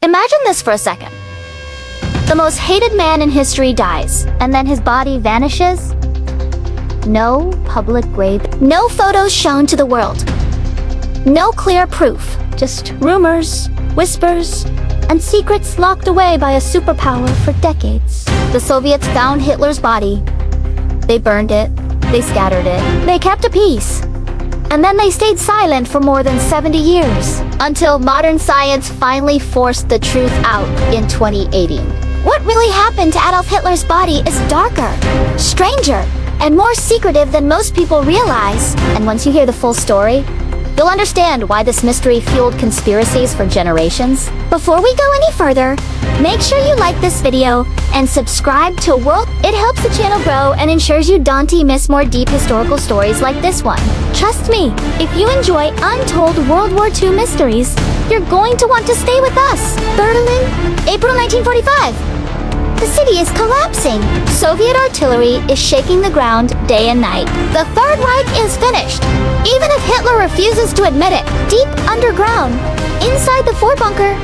Imagine this for a second. The most hated man in history dies, and then his body vanishes. No public grave, no photos shown to the world. No clear proof, just rumors, whispers, and secrets locked away by a superpower for decades. The Soviets found Hitler's body. They burned it, they scattered it, they kept a peace. And then they stayed silent for more than 70 years, until modern science finally forced the truth out in 2018. What really happened to Adolf Hitler's body is darker, stranger, and more secretive than most people realize. And once you hear the full story, you'll understand why this mystery fueled conspiracies for generations. Before we go any further, make sure you like this video and subscribe to World. It helps the channel grow and ensures you don't miss more deep historical stories like this one. Trust me, if you enjoy untold World War II mysteries, you're going to want to stay with us. Berlin, April 1945. The city is collapsing. Soviet artillery is shaking the ground day and night. The Third Reich is finished. Even if Hitler refuses to admit it, deep underground, inside the fort bunker,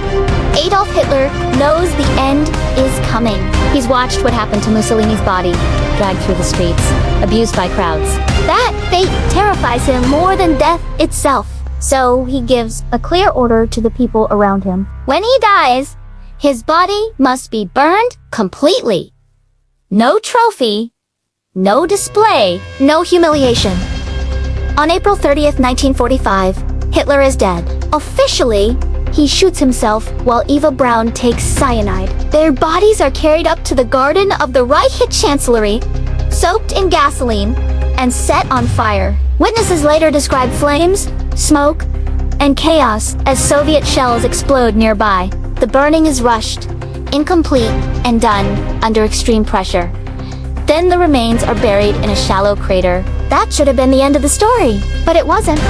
Adolf Hitler knows the end is coming. He's watched what happened to Mussolini's body, dragged through the streets, abused by crowds. That fate terrifies him more than death itself. So he gives a clear order to the people around him. When he dies, his body must be burned completely. No trophy, no display, no humiliation. On April 30th, 1945, Hitler is dead. Officially, he shoots himself while Eva Braun takes cyanide. Their bodies are carried up to the garden of the Reich Chancellery, soaked in gasoline, and set on fire. Witnesses later describe flames, smoke, and chaos as Soviet shells explode nearby. The burning is rushed, incomplete, and done under extreme pressure. Then the remains are buried in a shallow crater. That should have been the end of the story, but it wasn't.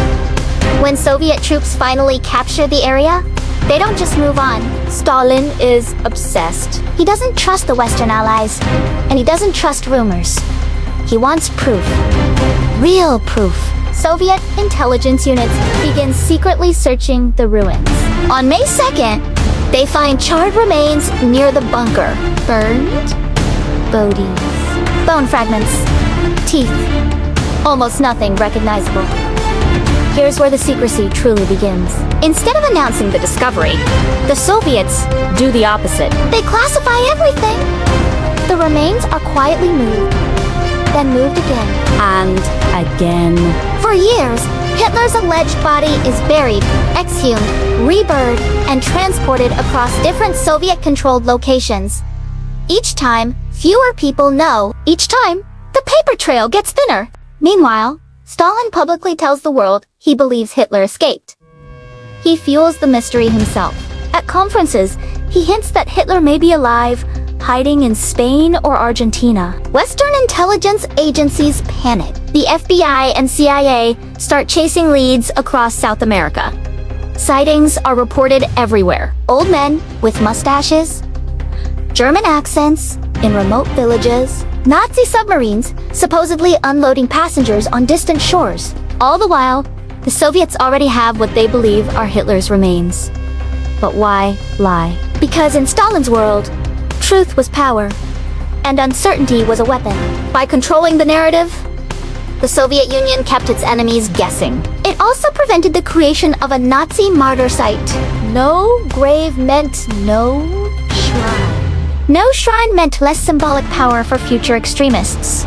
When Soviet troops finally capture the area, they don't just move on. Stalin is obsessed. He doesn't trust the Western allies, and he doesn't trust rumors. He wants proof. Real proof. Soviet intelligence units begin secretly searching the ruins. On May 2nd, they find charred remains near the bunker. Burned bodies, bone fragments, teeth, almost nothing recognizable. Here's where the secrecy truly begins. Instead of announcing the discovery, the Soviets do the opposite. They classify everything. The remains are quietly moved, then moved again. And again. For years, Hitler's alleged body is buried, exhumed, reburied, and transported across different Soviet-controlled locations. Each time, fewer people know. Each time, the paper trail gets thinner. Meanwhile, Stalin publicly tells the world he believes Hitler escaped. He fuels the mystery himself. At conferences, he hints that Hitler may be alive, hiding in Spain or Argentina. Western intelligence agencies panic. The FBI and CIA start chasing leads across South America. Sightings are reported everywhere. Old men with mustaches, German accents in remote villages, Nazi submarines supposedly unloading passengers on distant shores. All the while, the Soviets already have what they believe are Hitler's remains. But why lie? Because in Stalin's world, truth was power, and uncertainty was a weapon. By controlling the narrative, the Soviet Union kept its enemies guessing. It also prevented the creation of a Nazi martyr site. No grave meant no shrine. No shrine meant less symbolic power for future extremists.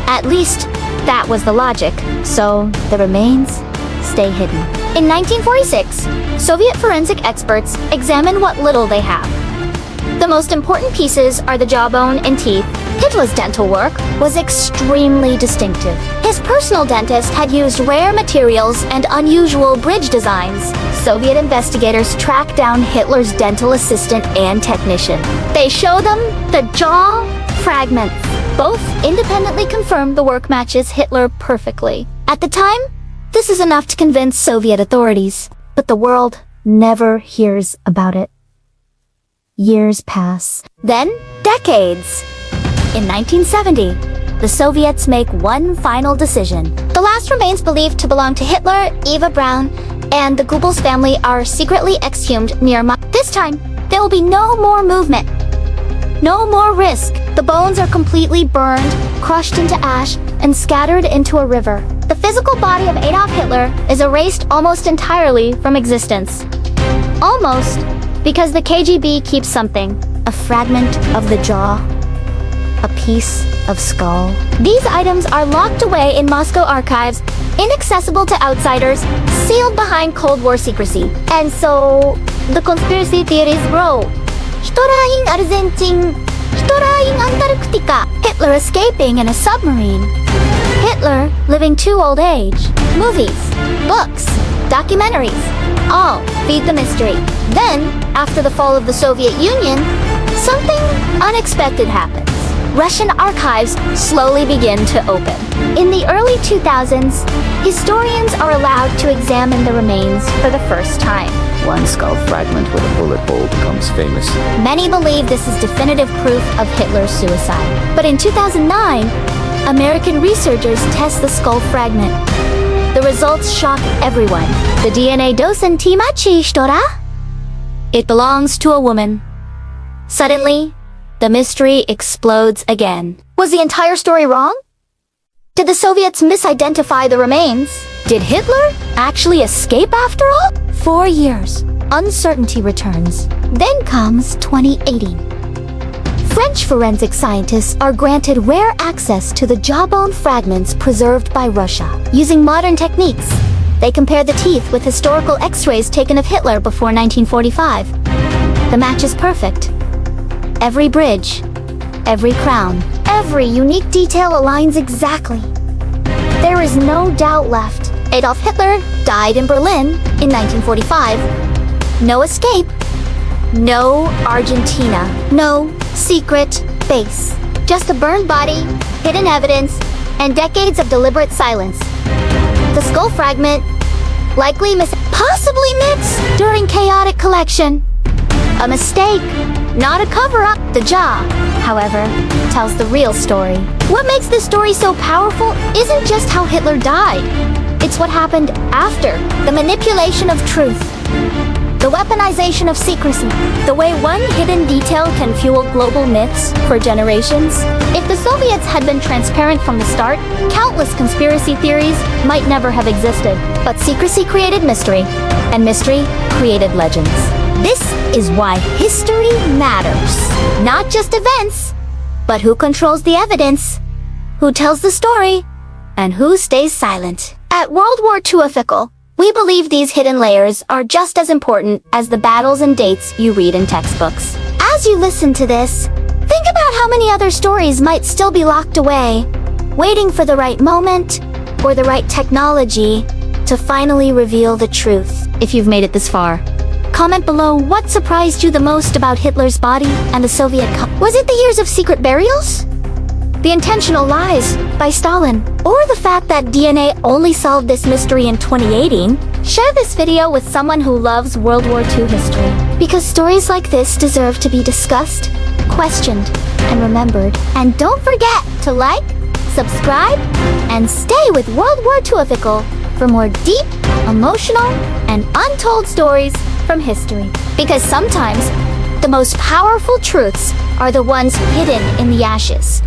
At least, that was the logic, so the remains stay hidden. In 1946, Soviet forensic experts examine what little they have. The most important pieces are the jawbone and teeth. Hitler's dental work was extremely distinctive. His personal dentist had used rare materials and unusual bridge designs. Soviet investigators tracked down Hitler's dental assistant and technician. They show them the jaw fragments. Both independently confirm the work matches Hitler perfectly. At the time, this is enough to convince Soviet authorities, but the world never hears about it. Years pass. Then, decades. In 1970, the Soviets make one final decision. The last remains believed to belong to Hitler, Eva Braun, and the Goebbels family are secretly exhumed near This time, There will be no more movement. No more risk. The bones are completely burned, crushed into ash, and scattered into a river. The physical body of Adolf Hitler is erased almost entirely from existence. Almost, because the KGB keeps something. A fragment of the jaw. A piece of skull. These items are locked away in Moscow archives, inaccessible to outsiders, sealed behind Cold War secrecy. And so, the conspiracy theories grow. Hitler in Argentina, Hitler in Antarctica, Hitler escaping in a submarine, Hitler living to old age, movies, books, documentaries, all feed the mystery. Then, after the fall of the Soviet Union, something unexpected happens. Russian archives slowly begin to open. In the early 2000s, historians are allowed to examine the remains for the first time. One skull fragment with a bullet hole becomes famous. Many believe this is definitive proof of Hitler's suicide. But in 2009, American researchers test the skull fragment. The results shock everyone. The DNA doesn't match Hitora. It belongs to a woman. Suddenly, the mystery explodes again. Was the entire story wrong? Did the Soviets misidentify the remains? Did Hitler actually escape after all? 4 years. Uncertainty returns. Then comes 2018. French forensic scientists are granted rare access to the jawbone fragments preserved by Russia. Using modern techniques, they compare the teeth with historical X-rays taken of Hitler before 1945. The match is perfect. Every bridge, every crown, every unique detail aligns exactly. There is no doubt left. Adolf Hitler died in Berlin in 1945. No escape. No Argentina. No secret base. Just a burned body, hidden evidence, and decades of deliberate silence. The skull fragment, likely possibly mixed during chaotic collection. A mistake, not a cover-up. The jaw, however, tells the real story. What makes this story so powerful isn't just how Hitler died. It's what happened after. The manipulation of truth. The weaponization of secrecy. The way one hidden detail can fuel global myths for generations. If the Soviets had been transparent from the start, countless conspiracy theories might never have existed. But secrecy created mystery, and mystery created legends. This is why history matters. Not just events, but who controls the evidence, who tells the story, and who stays silent. At WorldWarTwoOffical, we believe these hidden layers are just as important as the battles and dates you read in textbooks. As you listen to this, think about how many other stories might still be locked away, waiting for the right moment or the right technology to finally reveal the truth. If you've made it this far, comment below what surprised you the most about Hitler's body and the Soviet Was it the years of secret burials? The intentional lies by Stalin? Or the fact that DNA only solved this mystery in 2018? Share this video with someone who loves World War II history. Because stories like this deserve to be discussed, questioned, and remembered. And don't forget to like, subscribe, and stay with WorldWarTwoOffical for more deep, emotional, and untold stories from history. Because sometimes, the most powerful truths are the ones hidden in the ashes.